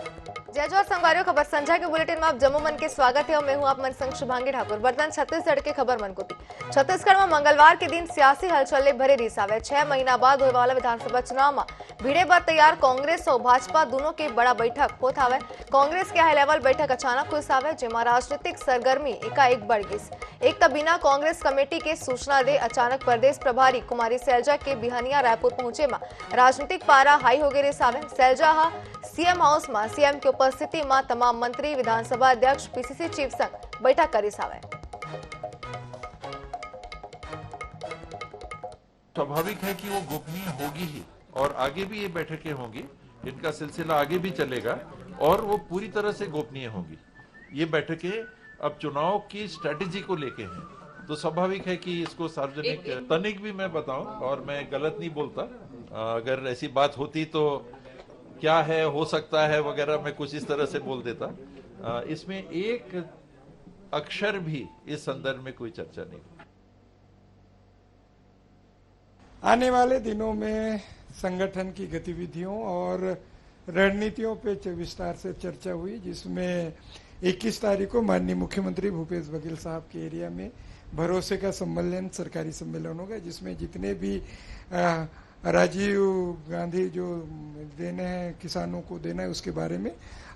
जय जोहार संगवारियों, खबर संध्या के बुलेटिन में आप जम्मू मन के स्वागत है और मैं हूं आप मन संग शुभांगी ठाकुर। बर्तन छत्तीसगढ़ के खबर मन को थी। छत्तीसगढ़ में मंगलवार के दिन सियासी हलचल भरे रिस आवे। 6 महीना बाद होने वाला विधानसभा चुनाव में भीड़े बर तैयार कांग्रेस और भाजपा दोनों के बड़ा बैठक होत हावे। कांग्रेस के हाई लेवल बैठक अचानक हुई आवे, जेमा राजनीतिक सरगर्मी एकाएक बढ़ गई। एक तो बिना कांग्रेस कमेटी के सूचना दे अचानक प्रदेश प्रभारी कुमारी सैलजा के बिहानिया रायपुर पहुंचे में राजनीतिक पारा हाई हो गई रिस आवे। सैलजा हा सीएम हाउस में सीएम की उपस्थिति में तमाम मंत्री, विधानसभा अध्यक्ष, पीसीसी चीफ संग बैठक करी सावे। स्वाभाविक है कि वो गोपनीय होगी ही और आगे भी ये बैठकें होंगी, इनका सिलसिला आगे भी चलेगा और वो पूरी तरह से गोपनीय होंगी। ये बैठकें अब चुनाव की स्ट्रेटेजी को लेके हैं, तो स्वाभाविक है कि इसको सार्वजनिक तनिक भी मैं बताऊं और मैं गलत नहीं बोलता। अगर ऐसी बात होती तो क्या है, हो सकता है वगैरह मैं कुछ इस तरह से बोल देता। इसमें एक अक्षर भी इस संदर्भ में कोई चर्चा नहीं। आने वाले दिनों में संगठन की गतिविधियों और रणनीतियों पे विस्तार से चर्चा हुई, जिसमें 21 तारीख को माननीय मुख्यमंत्री भूपेश बघेल साहब के एरिया में भरोसे का सम्मेलन, सरकारी सम्मेलन होगा, जिसमें जितने भी राजीव गांधी जो देने हैं, किसानों को देना है, उसके बारे में।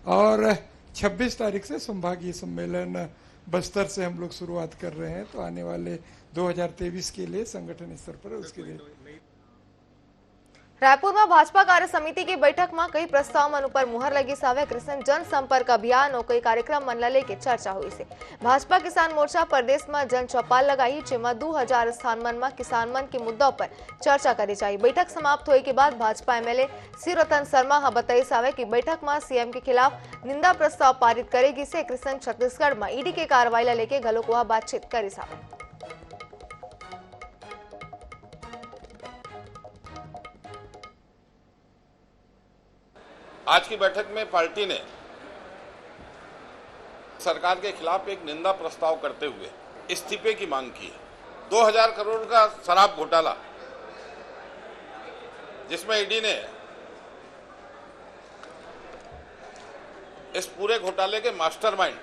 और 26 तारीख से संभागीय सम्मेलन बस्तर से हम लोग शुरुआत कर रहे हैं, तो आने वाले 2023 के लिए संगठन स्तर पर उसके लिए रायपुर में भाजपा कार्य समिति की बैठक में कई प्रस्ताव मन पर मुहर लगी सावे। कृषि जन संपर्क अभियान और कई कार्यक्रम मन लेके चर्चा हुई से। भाजपा किसान मोर्चा प्रदेश में जन चौपाल लगाई, जेमा 2000 स्थान मन में किसान मन के मुद्दों पर चर्चा करी जाए। बैठक समाप्त होने के बाद भाजपा एमएलए सी रतन शर्मा बताई सावे कि बैठक में सीएम के खिलाफ निंदा प्रस्ताव पारित करेगी से कृषि छत्तीसगढ़ में ईडी के कार्रवाई लेके गलों को बातचीत करी सावे। आज की बैठक में पार्टी ने सरकार के खिलाफ एक निंदा प्रस्ताव करते हुए इस्तीफे की मांग की है। 2000 करोड़ का शराब घोटाला, जिसमें ईडी ने इस पूरे घोटाले के मास्टरमाइंड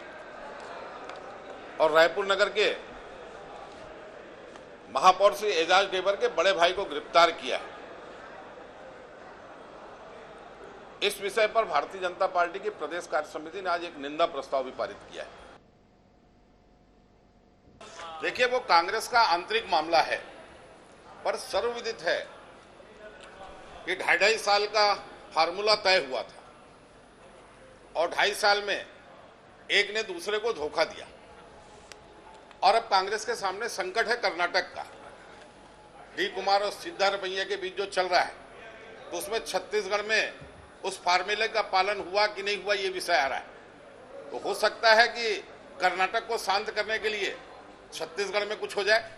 और रायपुर नगर के महापौर श्री एजाज डेबर के बड़े भाई को गिरफ्तार किया है। इस विषय पर भारतीय जनता पार्टी की प्रदेश कार्य समिति ने आज एक निंदा प्रस्ताव भी पारित किया है। देखिए, वो कांग्रेस का आंतरिक मामला है, पर सर्वविदित है कि 2.5 साल का फार्मूला तय हुआ था और 2.5 साल में एक ने दूसरे को धोखा दिया और अब कांग्रेस के सामने संकट है कर्नाटक का। डी कुमार और सिद्धारमैया के बीच जो चल रहा है, तो उसमें छत्तीसगढ़ में उस फार्मूले का पालन हुआ कि नहीं हुआ, ये विषय आ रहा है। तो हो सकता है कि कर्नाटक को शांत करने के लिए छत्तीसगढ़ में कुछ हो जाए।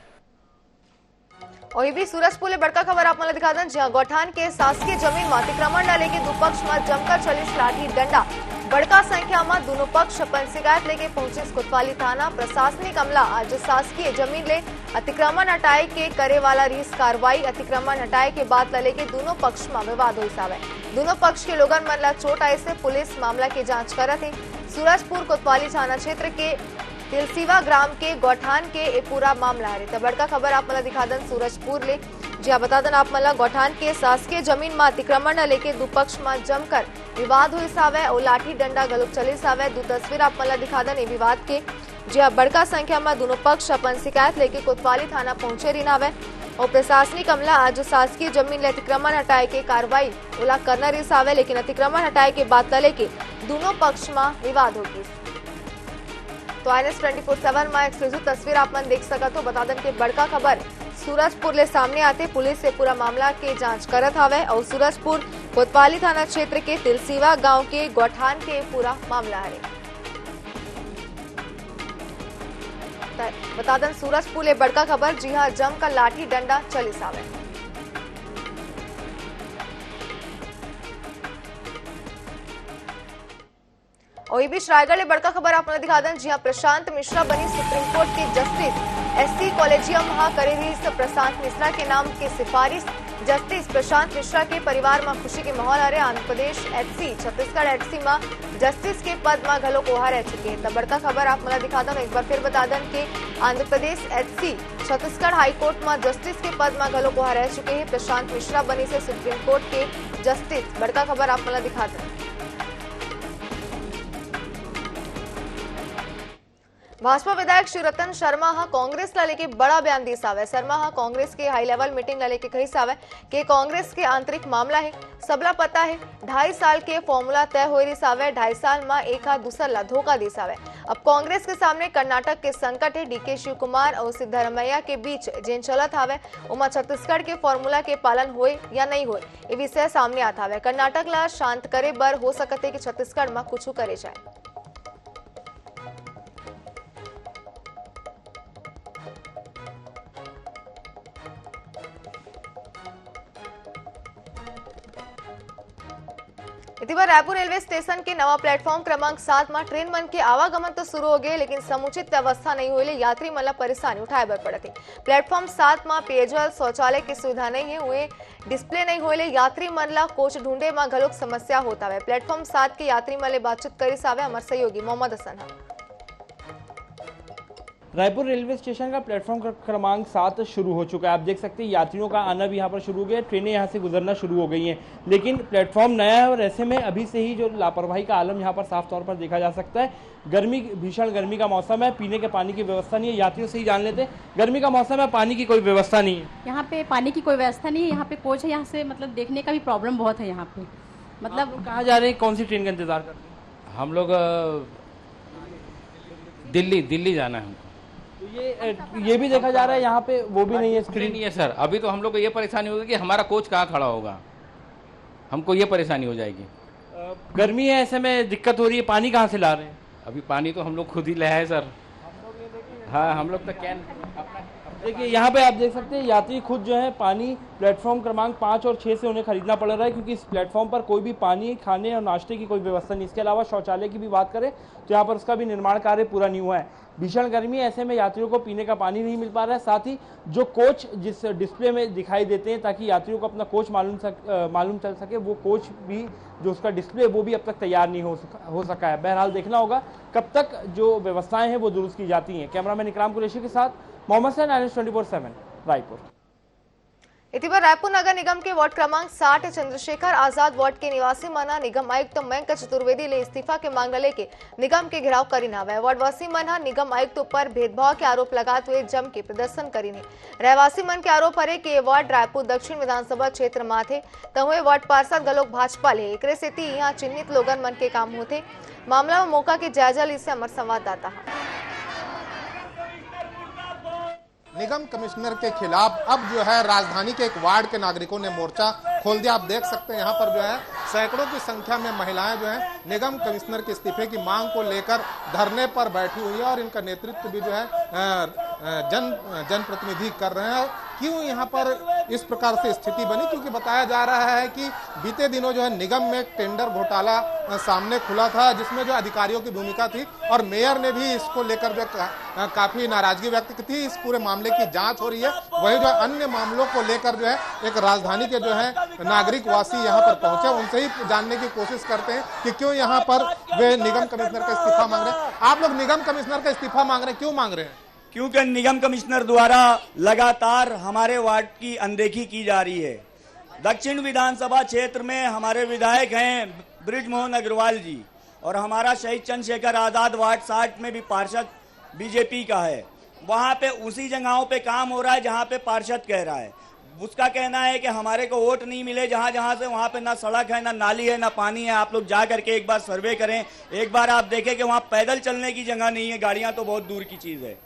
और ये भी सूरजपुर बड़का खबर आप मला दिखा दें, जहां गौठान के शासकीय जमीन में अतिक्रमण डाले के दो पक्ष में जमकर चली लाठी डंडा। बड़का संख्या में दोनों पक्ष अपन शिकायत लेके पहुंचे कोतवाली थाना। प्रशासनिक अमला आज शासकीय जमीन ले अतिक्रमण हटाए के करे वाला रीस कार्रवाई। अतिक्रमण हटाए के बाद लले के दोनों पक्ष में विवाद हो सावे। दोनों पक्ष के लोगन मन ला चोट आए से पुलिस मामला की जांच करत है। सूरजपुर कोतवाली थाना क्षेत्र के तिलसीवा ग्राम के गौठान के ए पूरा मामला है। तो बड़का खबर आप मला दिखा दें सूरजपुर ले, जी बता दें आप मला गौठान के शासकीय जमीन में अतिक्रमण लेके दो पक्ष में जमकर विवाद हुई सावे और लाठी डंडा गलुक चली सावे। दो तस्वीर आप मला दिखा दें विवाद के, जी बड़का संख्या में दोनों पक्ष अपन शिकायत लेके कोतवाली थाना पहुंचे रिनावे और प्रशासनिक अमला आज शासकीय जमीन ले अतिक्रमण हटाए के कार्रवाई ओला करना रिसावे, लेकिन अतिक्रमण हटाए के बाद लेके दोनों पक्ष में विवाद होगी। तो INS 24/7 में एक्सक्लूसिव तस्वीर आप मन देख सकत हो। बता दें कि बड़का खबर सूरजपुर ले सामने आते पुलिस से पूरा मामला के जांच करत हवे और सूरजपुर कोतवाली थाना क्षेत्र के तिलसीवा गांव के गौठान के पूरा मामला है। बता दें सूरजपुर ले बड़का खबर, जी हाँ, जम का लाठी डंडा चली सावे। और ये बीच रायगढ़ ले बड़का खबर आप दिखा दें, जी हाँ, प्रशांत मिश्रा बनी सुप्रीम कोर्ट के जस्टिस। SC कॉलेजियम हाँ करे रही प्रशांत मिश्रा के नाम की सिफारिश। जस्टिस प्रशांत मिश्रा के परिवार में खुशी के माहौल हारे आंध्र प्रदेश एचसी छत्तीसगढ़ एचसी में जस्टिस के पद में घलो कोहा रह चुके हैं। तब बड़का खबर आप मला दिखा दो, एक बार फिर बता दें कि आंध्र प्रदेश एचसी छत्तीसगढ़ हाईकोर्ट में जस्टिस के पद में घलो कोहा रह चुके हैं। प्रशांत मिश्रा बनी से सुप्रीम कोर्ट के जस्टिस। बड़का खबर आप मला दिखा दें। भाजपा विधायक शिवरतन शर्मा हा कांग्रेस ला लेके बड़ा बयान दी सावे। शर्मा हा कांग्रेस के हाई लेवल मीटिंग ला लेके कही सावे कि कांग्रेस के आंतरिक मामला है, सबला पता है। 2.5 साल के फॉर्मूला तय हो रही सावे, 2.5 साल में एक हाथ दूसरा ला धोखा दी सावे। अब कांग्रेस के सामने कर्नाटक के संकट है। डीके शिव कुमार और सिद्धरमैया के बीच जेन चलत हावे उमा छत्तीसगढ़ के फॉर्मूला के पालन होए या नहीं होए ये विषय सामने आता है। कर्नाटक ला शांत करे बर हो सकते कि छत्तीसगढ़ में कुछ करे जाए। इसी बार रायपुर रेलवे स्टेशन के नवा प्लेटफॉर्म क्रमांक 7 में ट्रेन मन के आवागमन तो शुरू हो गए, लेकिन समुचित व्यवस्था नहीं हुई यात्री मन परेशानी उठाए बर पड़े थे। प्लेटफॉर्म 7 में पेयजल शौचालय की सुविधा नहीं है, हुए डिस्प्ले नहीं होले यात्री मन ला कोच ढूंढे में घलोक समस्या होता है। प्लेटफॉर्म 7 के यात्री मन ले बातचीत करी सावे हमारे सहयोगी मोहम्मद हसन। रायपुर रेलवे स्टेशन का प्लेटफॉर्म क्रमांक 7 शुरू हो चुका है। आप देख सकते हैं यात्रियों का आना भी यहाँ पर शुरू हो गया, ट्रेनें यहाँ से गुजरना शुरू हो गई हैं, लेकिन प्लेटफॉर्म नया है और ऐसे में अभी से ही जो लापरवाही का आलम यहाँ पर साफ तौर पर देखा जा सकता है। गर्मी, भीषण गर्मी का मौसम है, पीने के पानी की व्यवस्था नहीं है। यात्रियों से ही जान लेते हैं, गर्मी का मौसम है, पानी की कोई व्यवस्था नहीं है। यहाँ पे पानी की कोई व्यवस्था नहीं है। यहाँ पे कोच है, यहाँ से मतलब देखने का भी प्रॉब्लम बहुत है यहाँ पे। मतलब कहाँ जा रहे हैं, कौन सी ट्रेन का इंतजार कर रहे हैं? हम लोग दिल्ली जाना है हमको। तो ये भी देखा जा रहा है यहाँ पे वो भी नहीं है, स्क्रीन नहीं है सर। अभी तो हम लोग को ये परेशानी होगी कि हमारा कोच कहाँ खड़ा होगा, हमको ये परेशानी हो जाएगी। गर्मी है, ऐसे में दिक्कत हो रही है। पानी कहाँ से ला रहे हैं? अभी पानी तो हम लोग खुद ही ले आए सर। हाँ, हम लोग तो कैन देखिए यहाँ पे आप देख सकते हैं यात्री खुद जो है पानी प्लेटफॉर्म क्रमांक 5 और 6 से उन्हें खरीदना पड़ रहा है, क्योंकि इस प्लेटफॉर्म पर कोई भी पानी, खाने और नाश्ते की कोई व्यवस्था नहीं। इसके अलावा शौचालय की भी बात करें तो यहाँ पर उसका भी निर्माण कार्य पूरा नहीं हुआ है। भीषण गर्मी है, ऐसे में यात्रियों को पीने का पानी नहीं मिल पा रहा है। साथ ही जो कोच जिस डिस्प्ले में दिखाई देते हैं ताकि यात्रियों को अपना कोच मालूम चल सके, वो कोच भी जो उसका डिस्प्ले वो भी अब तक तैयार नहीं हो सका है। बहरहाल देखना होगा कब तक जो व्यवस्थाएं हैं वो दुरुस्त की जाती हैं। कैमरामैन इकराम कुरैशी के साथ मोहम्मद सैन, INS 24/7 रायपुर। इसी बार रायपुर नगर निगम के वार्ड क्रमांक 60 चंद्रशेखर आजाद वार्ड के निवासी मना निगम आयुक्त मयंक चतुर्वेदी ले इस्तीफा के मांग लेके निगम के घेराव करीना वे वार्डवासी मन निगम आयुक्त ऊपर भेदभाव के आरोप लगाते हुए जम के प्रदर्शन करीने। रहवासी मन के आरोप है कि वार्ड रायपुर दक्षिण विधानसभा क्षेत्र में थे, तहुए वार्ड पार्षद गलोक भाजपा ले एकरे सेती यहाँ चिन्हित लोगन मन के काम होते। मामला में मौका के जायजा ली से हमारे संवाददाता। निगम कमिश्नर के खिलाफ अब जो है राजधानी के एक वार्ड के नागरिकों ने मोर्चा खोल दिया। आप देख सकते हैं यहाँ पर जो है सैकड़ों की संख्या में महिलाएं जो है निगम कमिश्नर के इस्तीफे की मांग को लेकर धरने पर बैठी हुई है और इनका नेतृत्व भी जो है जनप्रतिनिधि कर रहे हैं। क्यों यहाँ पर इस प्रकार से स्थिति बनी? क्योंकि बताया जा रहा है कि बीते दिनों जो है निगम में एक टेंडर घोटाला सामने खुला था, जिसमें जो अधिकारियों की भूमिका थी और मेयर ने भी इसको लेकर जो काफी नाराजगी व्यक्त की थी। इस पूरे मामले की जांच हो रही है। वही जो अन्य मामलों को लेकर जो है एक राजधानी के जो है नागरिक वासी यहाँ पर पहुंचे, उनसे ही जानने की कोशिश करते हैं कि क्यों यहाँ पर वे निगम कमिश्नर का इस्तीफा मांग रहे हैं। आप लोग निगम कमिश्नर का इस्तीफा मांग रहे हैं, क्यों मांग रहे हैं? क्योंकि निगम कमिश्नर द्वारा लगातार हमारे वार्ड की अनदेखी की जा रही है। दक्षिण विधानसभा क्षेत्र में हमारे विधायक हैं बृजमोहन अग्रवाल जी और हमारा शहीद चंद्रशेखर आजाद वार्ड 60 में भी पार्षद बीजेपी का है। वहां पे उसी जगहों पे काम हो रहा है जहां पे पार्षद कह रहा है। उसका कहना है कि हमारे को वोट नहीं मिले जहां जहां से, वहां पे ना सड़क है, ना नाली है, ना पानी है। आप लोग जा करके एक बार सर्वे करें, एक बार आप देखें कि वहां पैदल चलने की जगह नहीं है, गाड़ियां तो बहुत दूर की चीज है।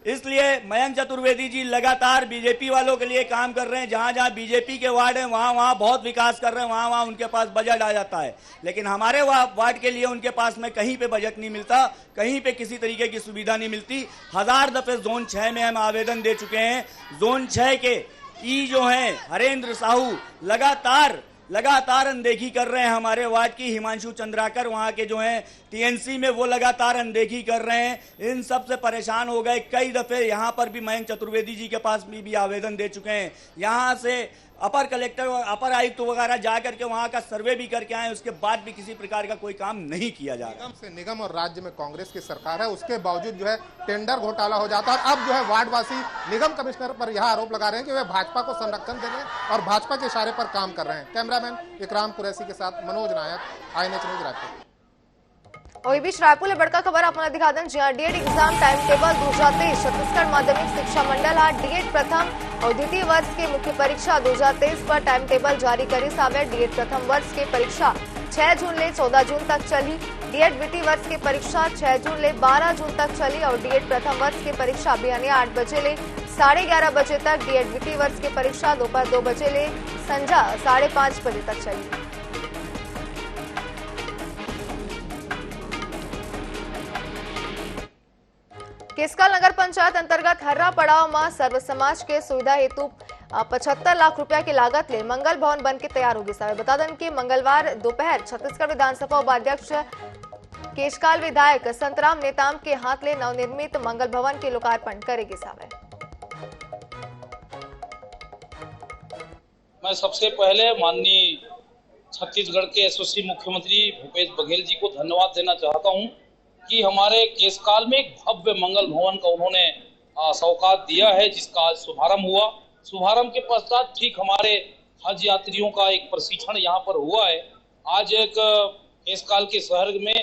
इसलिए मयंक चतुर्वेदी जी लगातार बीजेपी वालों के लिए काम कर रहे हैं। जहां जहां बीजेपी के वार्ड हैं वहां बहुत विकास कर रहे हैं, वहां उनके पास बजट आ जाता है। लेकिन हमारे वार्ड के लिए उनके पास में कहीं पे बजट नहीं मिलता, कहीं पे किसी तरीके की सुविधा नहीं मिलती। 1000 दफे जोन 6 में हम आवेदन दे चुके हैं। जोन 6 के ई जो है हरेंद्र साहू लगातार अनदेखी कर रहे हैं हमारे वार्ड की। हिमांशु चंद्राकर वहां के जो हैं टीएनसी में, वो लगातार अनदेखी कर रहे हैं। इन सब से परेशान हो गए। कई दफे यहां पर भी मयंक चतुर्वेदी जी के पास भी आवेदन दे चुके हैं। यहां से अपर कलेक्टर और अपर आयुक्त वगैरह जा करके वहां का सर्वे भी करके आए, उसके बाद भी किसी प्रकार का कोई काम नहीं किया जा रहा। निगम और राज्य में कांग्रेस की सरकार है, उसके बावजूद जो है टेंडर घोटाला हो जाता है। और अब जो है वार्डवासी निगम कमिश्नर पर यह आरोप लगा रहे हैं कि वे भाजपा को संरक्षण दे रहे हैं और भाजपा के इशारे पर काम कर रहे हैं। कैमरामैन इकराम कुरैशी के साथ मनोज नायक, INH न्यूज रायपुर। और इस बीच रायपुर में बड़का खबर आपने दिखा दें जी DEd exam time table 2023 Chhattisgarh माध्यमिक शिक्षा मंडल आज डीएड प्रथम और द्वितीय वर्ष की मुख्य परीक्षा 2023 पर टाइम टेबल जारी करी सावे। डीएड प्रथम वर्ष की परीक्षा 6 जून ले 14 जून तक चली। डीएड द्वितीय वर्ष की परीक्षा 6 जून ले 12 जून तक चली और डीएड प्रथम वर्ष की परीक्षा बिहान 8 बजे ले 11:30 बजे तक। डीएड द्वितीय वर्ष की परीक्षा दोपहर 2 बजे ले संझा 5:30 बजे तक चली। केसकाल नगर पंचायत अंतर्गत हर्रा पड़ाव में सर्व समाज के सुविधा हेतु 75 लाख रुपया की लागत ले मंगल भवन बन के तैयार होगी सावे। बता दें कि मंगलवार दोपहर छत्तीसगढ़ विधानसभा उपाध्यक्ष केशकाल विधायक संतराम नेताम के हाथ ले नवनिर्मित मंगल भवन के लोकार्पण करेगी सावे। मैं सबसे पहले माननीय छत्तीसगढ़ के यशस्वी मुख्यमंत्री भूपेश बघेल जी को धन्यवाद देना चाहता हूं कि हमारे केसकाल में एक भव्य मंगल भवन का उन्होंने सौगात दिया है, जिसका आज शुभारंभ हुआ। शुभारंभ के पश्चात ठीक हमारे हज यात्रियों का एक प्रशिक्षण यहाँ पर हुआ है। आज एक केसकाल के शहर में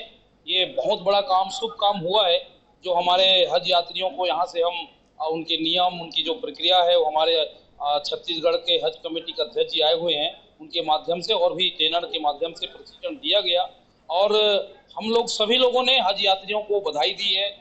ये बहुत बड़ा काम, शुभ काम हुआ है, जो हमारे हज यात्रियों को यहाँ से हम उनके नियम, उनकी जो प्रक्रिया है, वो हमारे छत्तीसगढ़ के हज कमेटी के अध्यक्ष जी आए हुए हैं, उनके माध्यम से और भी ट्रेनर के माध्यम से प्रशिक्षण दिया गया और हम लोग सभी लोगों ने हज यात्रियों को बधाई दी है।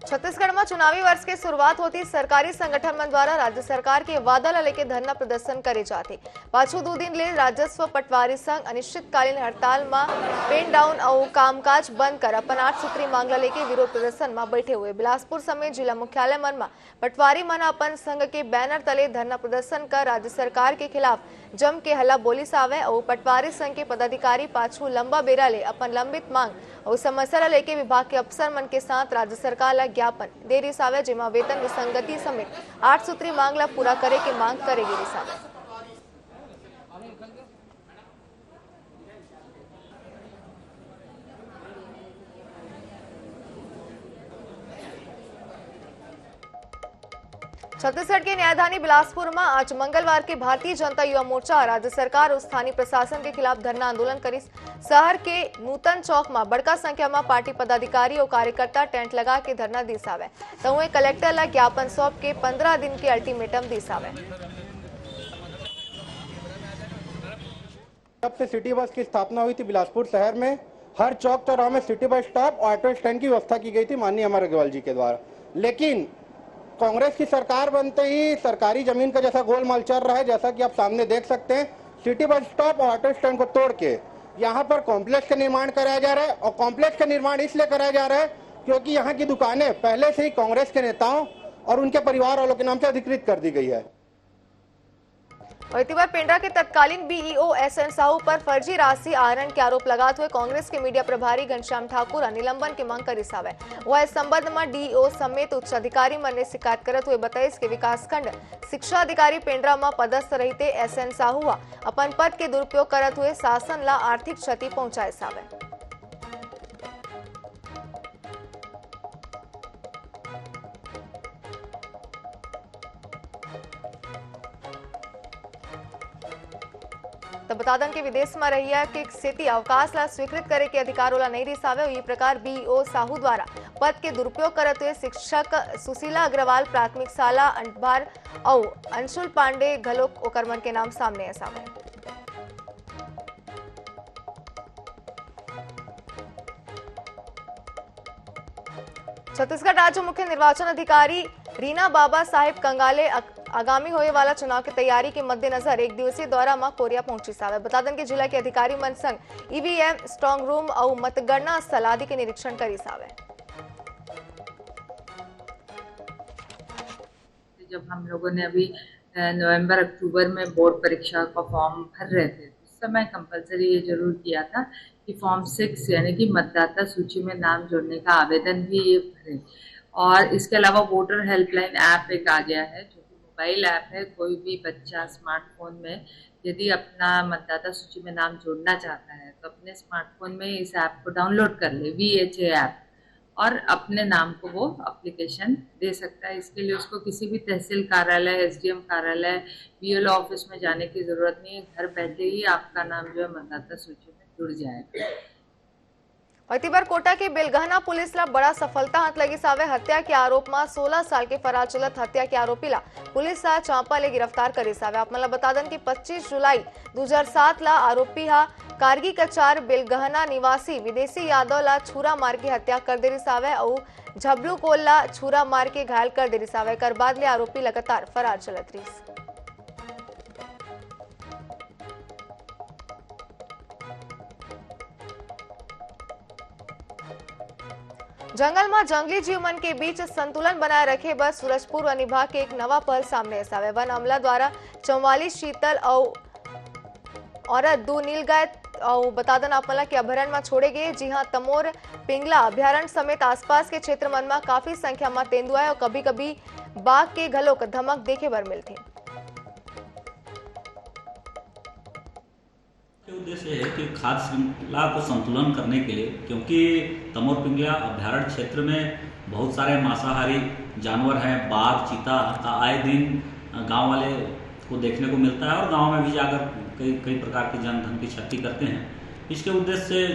छत्तीसगढ़ में चुनावी वर्ष की शुरुआत होती सरकारी संगठन मन द्वारा राज्य सरकार के वादा ला लेके धरना प्रदर्शन करे जाते। पाछू 2 दिन ले राजस्व पटवारी संघ अनिश्चितकालीन हड़ताल में पेन डाउन और कामकाज बंद कर अपन 8 सूत्री मांग ला लेके विरोध प्रदर्शन में बैठे हुए। बिलासपुर समेत जिला मुख्यालय मन में पटवारी मन अपन संघ के बैनर तले धरना प्रदर्शन कर राज्य सरकार के खिलाफ जम के हल्ला बोली सावे और पटवारी संघ के पदाधिकारी पाछू लंबा बेरा ले अपन लंबित मांग और समस्या लेके विभाग के अफसर मन के साथ राज्य सरकार ला ज्ञापन दे रही सावे, जेमा वेतन विसंगति समेत 8 सूत्री मांग ला पूरा करे के मांग करेगी रिसावे। छत्तीसगढ़ के न्यायधानी बिलासपुर में आज मंगलवार के भारतीय जनता युवा मोर्चा और राज्य सरकार और स्थानीय प्रशासन के खिलाफ धरना आंदोलन करी। शहर के नूतन चौक में बड़का संख्या में पार्टी पदाधिकारी और कार्यकर्ता टेंट लगा के धरना दी सावे, तो वहीं कलेक्टर ला ज्ञापन सौंप के 15 दिन के अल्टीमेटम दी सावे। जब से सिटी बस की स्थापना हुई थी बिलासपुर शहर में, हर चौक चौराहे में सिटी बस स्टॉप और ऑटो स्टैंड की व्यवस्था की गई थी माननीय अमर अग्रवाल जी के द्वारा। लेकिन कांग्रेस की सरकार बनते ही सरकारी जमीन का जैसा गोलमाल चल रहा है, जैसा कि आप सामने देख सकते हैं, सिटी बस स्टॉप और ऑटो स्टैंड को तोड़ के यहाँ पर कॉम्प्लेक्स का निर्माण कराया जा रहा है। और कॉम्प्लेक्स का निर्माण इसलिए कराया जा रहा है क्योंकि यहाँ की दुकानें पहले से ही कांग्रेस के नेताओं और उनके परिवार वालों के नाम से अधिकृत कर दी गई है। और इसी बार पेंड्रा के तत्कालीन बीईओ SN साहू पर फर्जी राशि आहरण के आरोप लगाते हुए कांग्रेस के मीडिया प्रभारी घनश्याम ठाकुर निलंबन की मांग करी सावे। वह इस संबंध में डीईओ समेत उच्च अधिकारी मन ने शिकायत करते हुए बताई कि विकासखंड शिक्षा अधिकारी पेंड्रा में पदस्थ रहते SN साहू अपन पद के दुरुपयोग करते हुए शासन ला आर्थिक क्षति पहुंचाए सावे। तो बता दें कि विदेश में रही है कि स्थिति अवकाश ला स्वीकृत करे के अधिकारों ला नहीं रिसावे। ये प्रकार बीईओ साहू द्वारा पद के दुरुपयोग करते हुए शिक्षक सुशीला अग्रवाल प्राथमिक शाला अंडभार और अंशुल पांडे घलोक ओकरमन के नाम सामने है सावे। छत्तीसगढ़ राज्य मुख्य निर्वाचन अधिकारी रीना बाबा साहेब कंगाले आगामी होने वाला चुनाव की तैयारी के मद्देनजर एक दिवसीय दौरा में कोरिया पहुंची सावे। बता दें कि जिला के अधिकारी मन संग ईवीएम स्ट्रांग रूम और मतगणना स्थल आदि के निरीक्षण करी सावे। जब हम लोगों ने अभी नवंबर-अक्टूबर में बोर्ड परीक्षा का फॉर्म भर रहे थे, उस समय कंपलसरी ये जरूर किया था कि फॉर्म 6 यानी कि मतदाता सूची में नाम जोड़ने का आवेदन भी ये भरें। और इसके अलावा वोटर हेल्पलाइन ऐप एक आ गया है, जो कि मोबाइल ऐप है। कोई भी बच्चा स्मार्टफोन में यदि अपना मतदाता सूची में नाम जोड़ना चाहता है तो अपने स्मार्टफोन में इस ऐप को डाउनलोड कर ले, VHA ऐप, और अपने नाम को वो एप्लीकेशन दे सकता है। इसके लिए उसको किसी भी तहसील कार्यालय, SDM कार्यालय, BLO ऑफिस में जाने की जरूरत नहीं है। घर बैठे ही आपका नाम जो है मतदाता सूची में जुड़ जाएगा। अतिबर कोटा की बेलगहना पुलिसला बड़ा सफलता हाथ लगी सावे। हत्या के आरोप में 16 साल के फरार चलत हत्या के आरोपीला पुलिस चांपाले गिरफ्तार करी सावे। आपने बता दें कि 25 जुलाई 2007 ला आरोपी हा कारगी कचार बेलगहना निवासी विदेशी यादव ला छुरा मार के हत्या कर दे सावे और झबलू कोल ला छुरा मार के घायल कर दे सावे। कर बाद ले आरोपी लगातार फरार चलत रही। जंगल में जंगली जीव मन के बीच संतुलन बनाए रखे बस सूरजपुर वन विभाग के एक नवा पहल सामने आवे। वन अमला द्वारा 44 शीतल और 2 नीलगाय और बता दें आपला के अभ्यारण्य में छोड़े गए। जी हां, तमोर पिंगला अभ्यारण्य समेत आसपास के क्षेत्र मन में काफी संख्या में तेंदुआ और कभी कभी बाघ के घलोक धमक देखे बर मिलते। उद्देश्य है कि खाद्य श्रृंखला को संतुलन करने के लिए, क्योंकि तमोर पिंगला अभ्यारण्य क्षेत्र में बहुत सारे मांसाहारी जानवर हैं, बाघ, चीता आए दिन गांव वाले को देखने को मिलता है और गांव में भी जाकर कई प्रकार की जन धन की क्षति करते हैं। इसके उद्देश्य से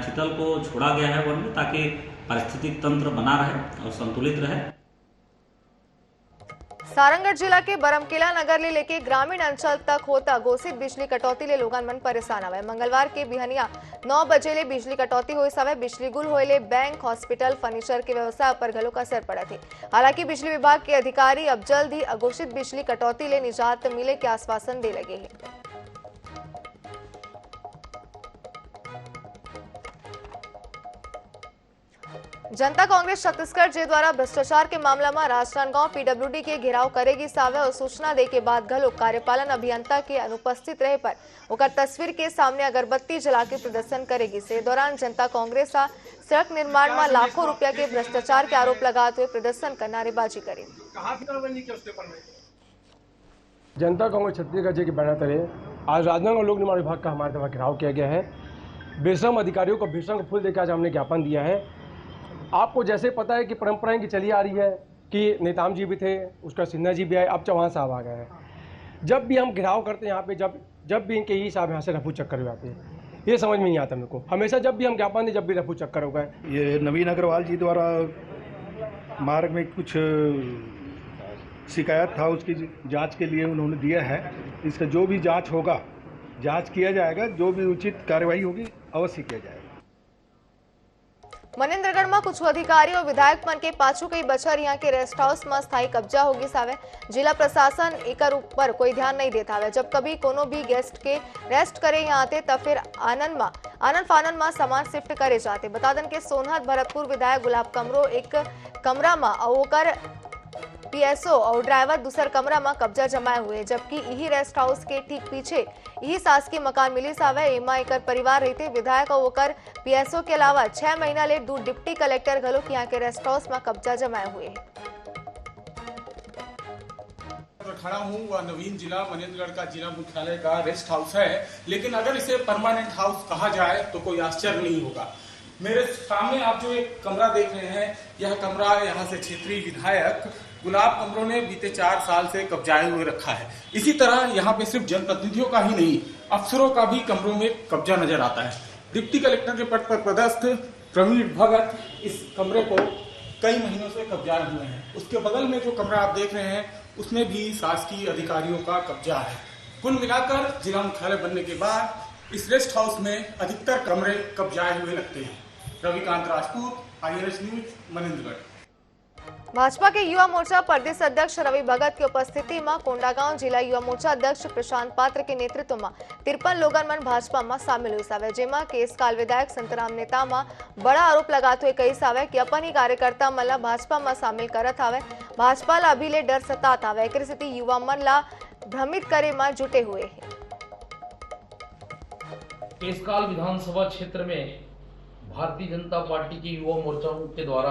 चीतल को छोड़ा गया है वन में, ताकि पारिस्थितिक तंत्र बना रहे और संतुलित रहे। सारंगढ़ जिला के बरमकेला नगर ले लेके ग्रामीण अंचल तक होता घोषित बिजली कटौती ले लोगन मन परेशान हवे। मंगलवार के बिहनिया 9 बजे ले बिजली कटौती होई सवे। बिजली गुल होए बैंक, हॉस्पिटल, फर्नीचर के व्यवसाय पर घलोक असर पड़ा थी। हालांकि बिजली विभाग के अधिकारी अब जल्द ही अघोषित बिजली कटौती ले निजात मिले के आश्वासन दे लगे हैं। जनता कांग्रेस छत्तीसगढ़ जे द्वारा भ्रष्टाचार के मामला में राजनांदगांव PWD के घेराव करेगी सावे और सूचना दे के बाद घलो कार्यपालन अभियंता के अनुपस्थित रहे पर ओकर तस्वीर के सामने अगरबत्ती जला के प्रदर्शन करेगी। से दौरान जनता कांग्रेस सड़क निर्माण में लाखों रुपया के भ्रष्टाचार के आरोप लगाते हुए प्रदर्शन कर नारेबाजी करी। जनता कांग्रेस छत्तीसगढ़ जी के बैनर तले आज राजनांदगांव लोक निर्माण विभाग का हमारे द्वारा घेराव किया गया है। बेशम अधिकारियों को भीषण फूल देकर आज हमने ज्ञापन दिया है। आपको जैसे पता है कि परंपराएं की चली आ रही है कि नेताम जी भी थे, उसका सिन्हा जी भी आए, अब चौहान साहब आ गए हैं। जब भी हम घेराव करते हैं यहाँ पे, जब भी इनके ही साहब यहाँ से रफू चक्कर हो जाते हैं, ये समझ में नहीं आता मेरे को। हमेशा जब भी हम ज्ञापन दें, जब भी रफू चक्कर हो गए। ये नवीन अग्रवाल जी द्वारा मार्ग में कुछ शिकायत था, उसकी जांच के लिए उन्होंने दिया है। इसका जो भी जांच होगा, जांच किया जाएगा, जो भी उचित कार्रवाई होगी अवश्य किया जाएगा। मनेन्द्रगढ़ में कुछ अधिकारी और विधायक मन के पाछू कई बछर यहाँ के रेस्ट हाउस में स्थायी कब्जा होगी सावे। जिला प्रशासन एकर ऊपर कोई ध्यान नहीं देता है। जब कभी कोनो भी गेस्ट के रेस्ट करे यहाँ आते तब फिर आनंद फानन में सामान शिफ्ट करे जाते। बता दें कि सोनहत भरतपुर विधायक गुलाब कमरो एक कमरा में और PSO और ड्राइवर दूसर कमरा में कब्जा जमाए हुए, जबकि यही रेस्ट हाउस के ठीक पीछे यही शासकीय मकान मिली सावे। एमा एकर परिवार रहते विधायक और ओकर PSO के अलावा 6 महीना ले 2 डिप्टी कलेक्टर घलो यहाँ के रेस्ट हाउस में कब्जा जमाए हुए हैं। खड़ा हूँ वह नवीन जिला मनेन्द्रगढ़ का जिला मुख्यालय का रेस्ट हाउस है, लेकिन अगर इसे परमानेंट हाउस कहा जाए तो कोई आश्चर्य नहीं होगा। मेरे सामने आप जो एक कमरा देख रहे हैं, यह कमरा यहाँ से क्षेत्रीय विधायक गुलाब कमरों ने बीते 4 साल से कब्जाए हुए रखा है। इसी तरह यहाँ पे सिर्फ जनप्रतिनिधियों का ही नहीं, अफसरों का भी कमरों में कब्जा नजर आता है। डिप्टी कलेक्टर के पद पर पदस्थ प्रवीण भगत इस कमरे को कई महीनों से कब्जाए हुए हैं। उसके बगल में जो कमरा आप देख रहे हैं, उसमें भी शासकीय अधिकारियों का कब्जा है। कुल मिलाकर जिला मुख्यालय बनने के बाद इस रेस्ट हाउस में अधिकतर कमरे कब्जाए हुए लगते हैं। Ravikant Rajput, INS news, Manendragarh. भाजपा के युवा मोर्चा प्रदेश अध्यक्ष रवि भगत की उपस्थिति में कोंडागांव जिला युवा मोर्चा अध्यक्ष प्रशांत पात्र के नेतृत्व में 53 लोगन मन भाजपा में शामिल हुई सावे। जेमा केस काल विधायक संतराम नेता में बड़ा आरोप लगाते हुए कही सावे कि अपन ही कार्यकर्ता मन ला भाजपा में शामिल करत हावे। भाजपा ला अभी ले डर सतात हावे। एक स्थिति युवा मन ला भ्रमित करे में जुटे हुए है। केसकाल विधानसभा क्षेत्र में भारतीय जनता पार्टी के युवा मोर्चा के द्वारा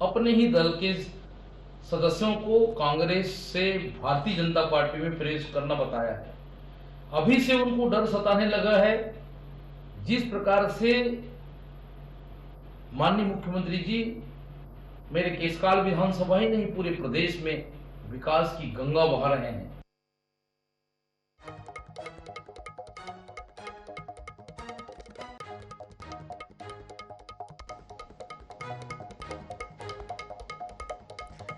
अपने ही दल के सदस्यों को कांग्रेस से भारतीय जनता पार्टी में प्रवेश करना बताया है। अभी से उनको डर सताने लगा है। जिस प्रकार से माननीय मुख्यमंत्री जी मेरे केसकाल विधानसभा ही नहीं पूरे प्रदेश में विकास की गंगा बहा रहे हैं।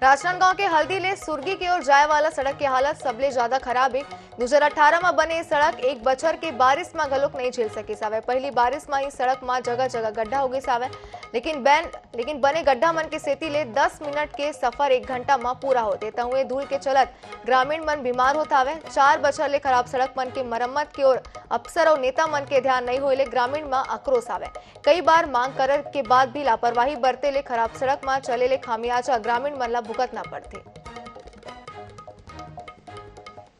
राजनांदगांव के हल्दीले सुर्गी की ओर जाए वाला सड़क की हालत सबले ज्यादा खराब है। 2018 में बने सड़क एक बछर के बारिश में घलोक नहीं झेल सकी सावे। पहली बारिश में ही सड़क में जगह जगह गड्ढा हो गई सावे, लेकिन बने गड्ढा मन के सेती ले 10 मिनट के सफर 1 घंटा में पूरा होते हुए धूल के चलत ग्रामीण मन बीमार होता हवे। 4 बछर ले खराब सड़क मन के मरम्मत की ओर अफसर और नेता मन के ध्यान नहीं होले ग्रामीण में आक्रोश आवे। कई बार मांग करे के बाद भी लापरवाही बरते ले खराब सड़क में चले ले खामियाजा ग्रामीण मन ला भुगतना पड़ते।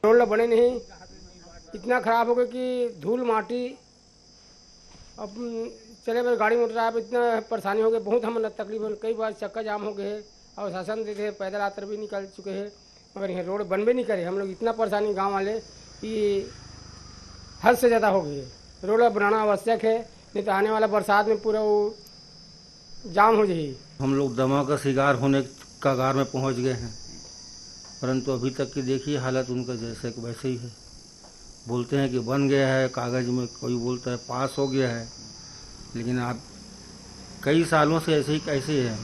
रोड बने नहीं, इतना खराब हो गया कि धूल माटी अब चले गए गाड़ी मोटर आप इतना परेशानी हो गई। बहुत हम तकलीफ, कई बार चक्का जाम हो गए और शासन देते पैदल यात्रा भी निकल चुके हैं मगर यहाँ रोड बनबे नहीं करे। हम लोग इतना परेशानी गांव वाले कि हद से ज़्यादा हो गई है। रोड बनाना आवश्यक है, नहीं तो आने वाला बरसात में पूरा वो जाम हो जाएगी। हम लोग दमा का शिकार होने कगार में पहुंच गए हैं, परंतु अभी तक की देखिए हालत उनका जैसे कि वैसे ही है। बोलते हैं कि बन गया है कागज में, कोई बोलता है पास हो गया है, लेकिन आप कई सालों से ऐसे ही कैसे है।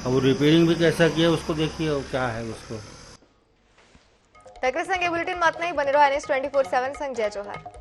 अब रिपेयरिंग भी कैसा किया उसको देखिए और क्या है उसको। तकरे संगे बुलेटिन में इतना ही। बने रहो NS 24/7 संग जय जोहार।